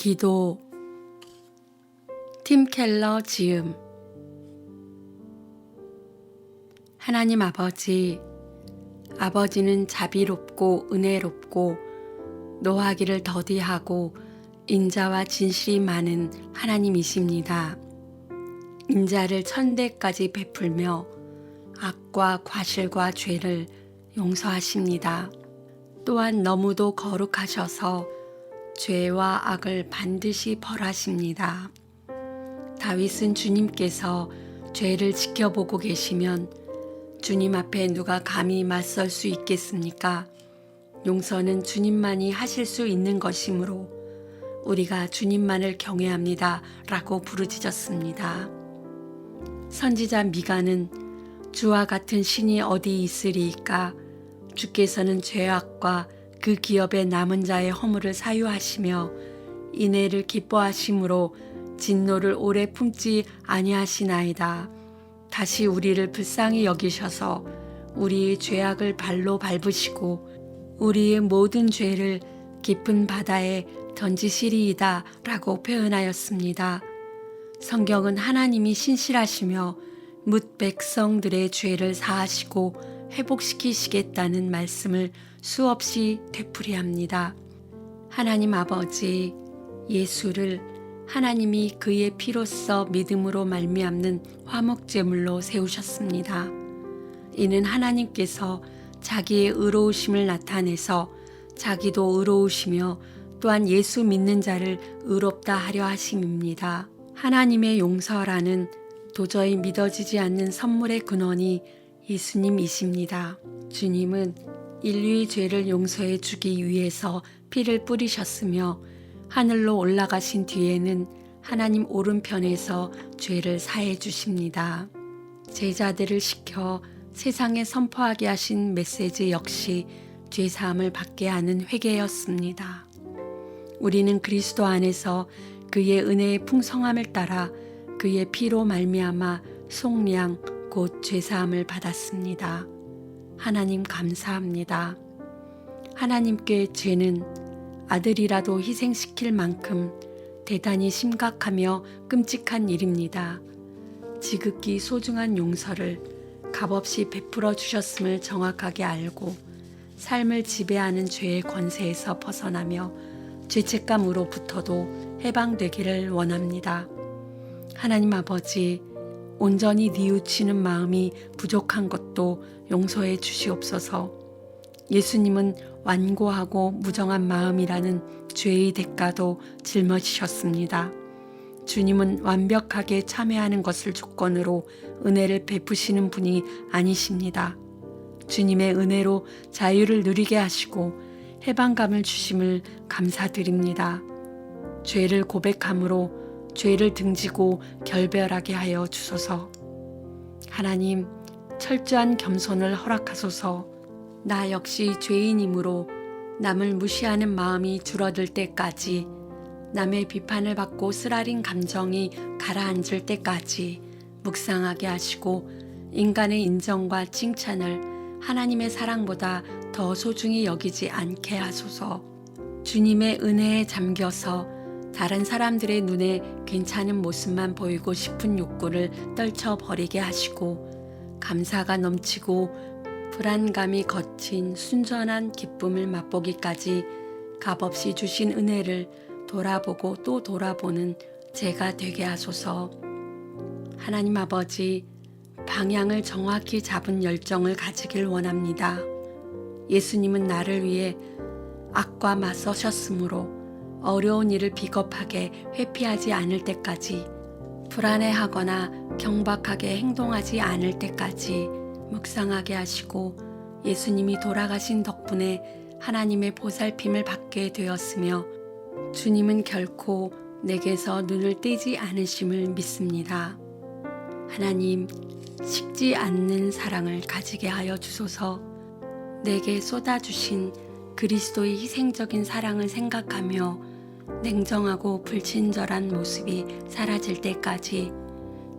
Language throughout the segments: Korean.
기도 팀 켈러 지음. 하나님 아버지는 자비롭고 은혜롭고 노하기를 더디하고 인자와 진실이 많은 하나님이십니다. 인자를 천대까지 베풀며 악과 과실과 죄를 용서하십니다. 또한 너무도 거룩하셔서 죄와 악을 반드시 벌하십니다. 다윗은 주님께서 죄를 지켜보고 계시면 주님 앞에 누가 감히 맞설 수 있겠습니까? 용서는 주님만이 하실 수 있는 것이므로 우리가 주님만을 경외합니다 라고 부르짖었습니다. 선지자 미가는 주와 같은 신이 어디 있으리이까? 주께서는 죄악과 그 기업의 남은 자의 허물을 사유하시며 인애를 기뻐하심으로 진노를 오래 품지 아니하시나이다. 다시 우리를 불쌍히 여기셔서 우리의 죄악을 발로 밟으시고 우리의 모든 죄를 깊은 바다에 던지시리이다 라고 표현하였습니다. 성경은 하나님이 신실하시며 뭇 백성들의 죄를 사하시고 회복시키시겠다는 말씀을 수없이 되풀이합니다. 하나님 아버지, 예수를 하나님이 그의 피로써 믿음으로 말미암는 화목제물로 세우셨습니다. 이는 하나님께서 자기의 의로우심을 나타내서 자기도 의로우시며 또한 예수 믿는 자를 의롭다 하려 하심입니다. 하나님의 용서라는 도저히 믿어지지 않는 선물의 근원이 예수님이십니다. 주님은 인류의 죄를 용서해 주기 위해서 피를 뿌리셨으며 하늘로 올라가신 뒤에는 하나님 오른편에서 죄를 사해 주십니다. 제자들을 시켜 세상에 선포하게 하신 메시지 역시 죄사함을 받게 하는 회개였습니다. 우리는 그리스도 안에서 그의 은혜의 풍성함을 따라 그의 피로 말미암아 속량 곧 죄사함을 받았습니다. 하나님 감사합니다. 하나님께 죄는 아들이라도 희생시킬 만큼 대단히 심각하며 끔찍한 일입니다. 지극히 소중한 용서를 값없이 베풀어 주셨음을 정확하게 알고 삶을 지배하는 죄의 권세에서 벗어나며 죄책감으로부터도 해방되기를 원합니다. 하나님 아버지, 온전히 뉘우치는 마음이 부족한 것도 용서해 주시옵소서. 예수님은 완고하고 무정한 마음이라는 죄의 대가도 짊어지셨습니다. 주님은 완벽하게 참회하는 것을 조건으로 은혜를 베푸시는 분이 아니십니다. 주님의 은혜로 자유를 누리게 하시고 해방감을 주심을 감사드립니다. 죄를 고백함으로 죄를 등지고 결별하게 하여 주소서. 하나님, 철저한 겸손을 허락하소서. 나 역시 죄인이므로 남을 무시하는 마음이 줄어들 때까지, 남의 비판을 받고 쓰라린 감정이 가라앉을 때까지 묵상하게 하시고 인간의 인정과 칭찬을 하나님의 사랑보다 더 소중히 여기지 않게 하소서. 주님의 은혜에 잠겨서 다른 사람들의 눈에 괜찮은 모습만 보이고 싶은 욕구를 떨쳐버리게 하시고 감사가 넘치고 불안감이 거친 순전한 기쁨을 맛보기까지 값없이 주신 은혜를 돌아보고 또 돌아보는 제가 되게 하소서. 하나님 아버지, 방향을 정확히 잡은 열정을 가지길 원합니다. 예수님은 나를 위해 악과 맞서셨으므로 어려운 일을 비겁하게 회피하지 않을 때까지, 불안해하거나 경박하게 행동하지 않을 때까지 묵상하게 하시고 예수님이 돌아가신 덕분에 하나님의 보살핌을 받게 되었으며 주님은 결코 내게서 눈을 떼지 않으심을 믿습니다. 하나님, 식지 않는 사랑을 가지게 하여 주소서. 내게 쏟아주신 그리스도의 희생적인 사랑을 생각하며 냉정하고 불친절한 모습이 사라질 때까지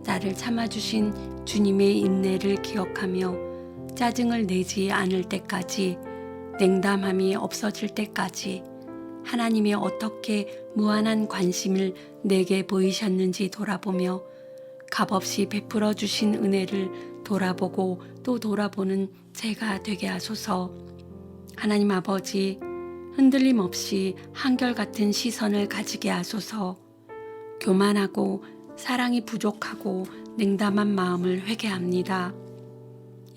나를 참아주신 주님의 인내를 기억하며 짜증을 내지 않을 때까지 냉담함이 없어질 때까지 하나님이 어떻게 무한한 관심을 내게 보이셨는지 돌아보며 값없이 베풀어 주신 은혜를 돌아보고 또 돌아보는 제가 되게 하소서. 하나님 아버지, 흔들림 없이 한결같은 시선을 가지게 하소서. 교만하고 사랑이 부족하고 냉담한 마음을 회개합니다.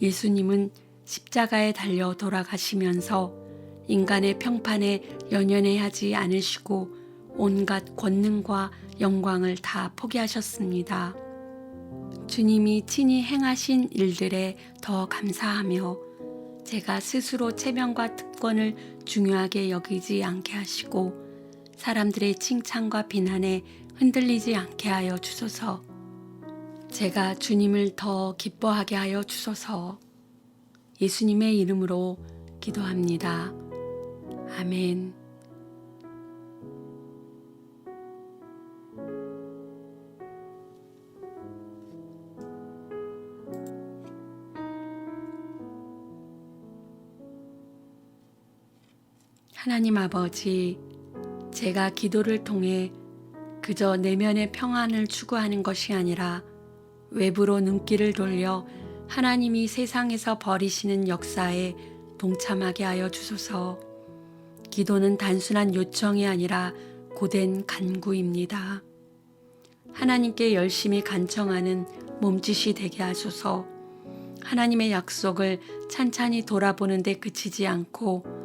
예수님은 십자가에 달려 돌아가시면서 인간의 평판에 연연해하지 않으시고 온갖 권능과 영광을 다 포기하셨습니다. 주님이 친히 행하신 일들에 더 감사하며 제가 스스로 체면과 특권을 중요하게 여기지 않게 하시고 사람들의 칭찬과 비난에 흔들리지 않게 하여 주소서. 제가 주님을 더 기뻐하게 하여 주소서. 예수님의 이름으로 기도합니다. 아멘. 하나님 아버지, 제가 기도를 통해 그저 내면의 평안을 추구하는 것이 아니라 외부로 눈길을 돌려 하나님이 세상에서 벌이시는 역사에 동참하게 하여 주소서. 기도는 단순한 요청이 아니라 고된 간구입니다. 하나님께 열심히 간청하는 몸짓이 되게 하소서. 하나님의 약속을 찬찬히 돌아보는 데 그치지 않고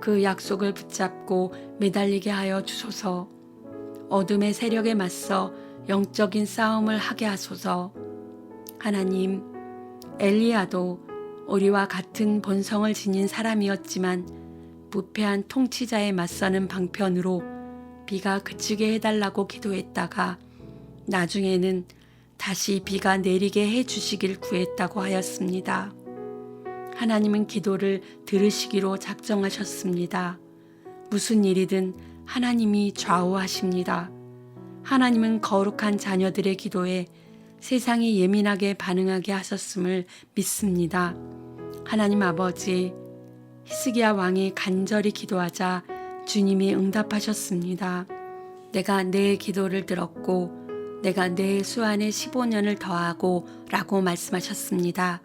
그 약속을 붙잡고 매달리게 하여 주소서. 어둠의 세력에 맞서 영적인 싸움을 하게 하소서. 하나님, 엘리야도 우리와 같은 본성을 지닌 사람이었지만 부패한 통치자에 맞서는 방편으로 비가 그치게 해달라고 기도했다가 나중에는 다시 비가 내리게 해주시길 구했다고 하였습니다. 하나님은 기도를 들으시기로 작정하셨습니다. 무슨 일이든 하나님이 좌우하십니다. 하나님은 거룩한 자녀들의 기도에 세상이 예민하게 반응하게 하셨음을 믿습니다. 하나님 아버지, 히스기야 왕이 간절히 기도하자 주님이 응답하셨습니다. 내가 내 기도를 들었고 내가 내 수완에 15년을 더하고 라고 말씀하셨습니다.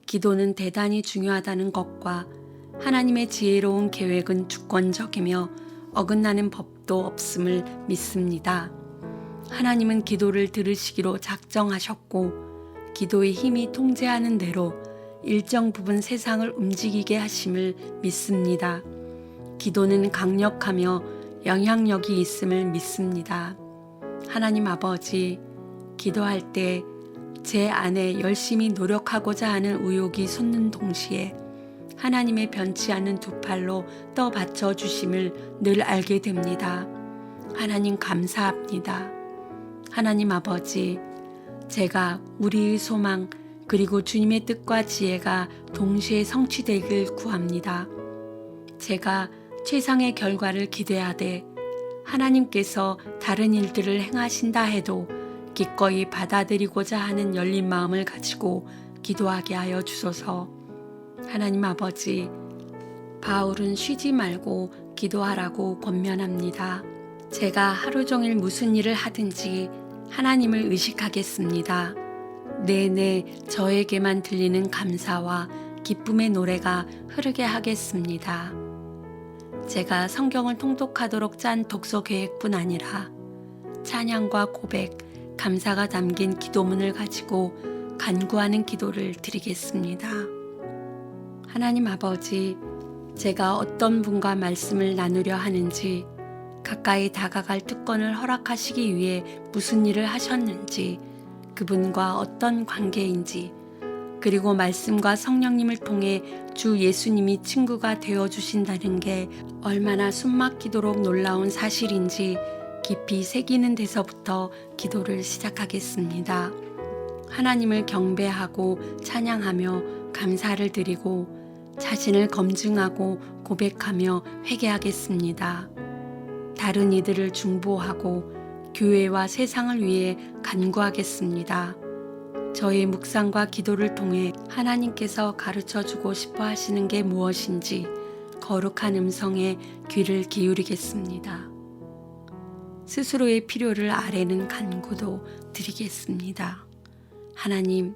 기도는 대단히 중요하다는 것과 하나님의 지혜로운 계획은 주권적이며 어긋나는 법도 없음을 믿습니다. 하나님은 기도를 들으시기로 작정하셨고 기도의 힘이 통제하는 대로 일정 부분 세상을 움직이게 하심을 믿습니다. 기도는 강력하며 영향력이 있음을 믿습니다. 하나님 아버지, 기도할 때 제 안에 열심히 노력하고자 하는 의욕이 솟는 동시에 하나님의 변치 않는 두 팔로 떠받쳐 주심을 늘 알게 됩니다. 하나님 감사합니다. 하나님 아버지, 제가 우리의 소망 그리고 주님의 뜻과 지혜가 동시에 성취되길 구합니다. 제가 최상의 결과를 기대하되 하나님께서 다른 일들을 행하신다 해도 기꺼이 받아들이고자 하는 열린 마음을 가지고 기도하게 하여 주소서. 하나님 아버지, 바울은 쉬지 말고 기도하라고 권면합니다. 제가 하루 종일 무슨 일을 하든지 하나님을 의식하겠습니다. 내내 저에게만 들리는 감사와 기쁨의 노래가 흐르게 하겠습니다. 제가 성경을 통독하도록 짠 독서 계획뿐 아니라 찬양과 고백, 감사가 담긴 기도문을 가지고 간구하는 기도를 드리겠습니다. 하나님 아버지, 제가 어떤 분과 말씀을 나누려 하는지, 가까이 다가갈 특권을 허락하시기 위해 무슨 일을 하셨는지, 그분과 어떤 관계인지, 그리고 말씀과 성령님을 통해 주 예수님이 친구가 되어주신다는 게 얼마나 숨막히도록 놀라운 사실인지 깊이 새기는 데서부터 기도를 시작하겠습니다. 하나님을 경배하고 찬양하며 감사를 드리고 자신을 검증하고 고백하며 회개하겠습니다. 다른 이들을 중보하고 교회와 세상을 위해 간구하겠습니다. 저의 묵상과 기도를 통해 하나님께서 가르쳐주고 싶어 하시는 게 무엇인지 거룩한 음성에 귀를 기울이겠습니다. 스스로의 필요를 아뢰는 간구도 드리겠습니다. 하나님,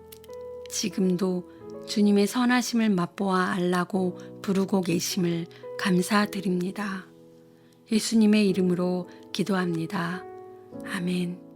지금도 주님의 선하심을 맛보아 알라고 부르고 계심을 감사드립니다. 예수님의 이름으로 기도합니다. 아멘.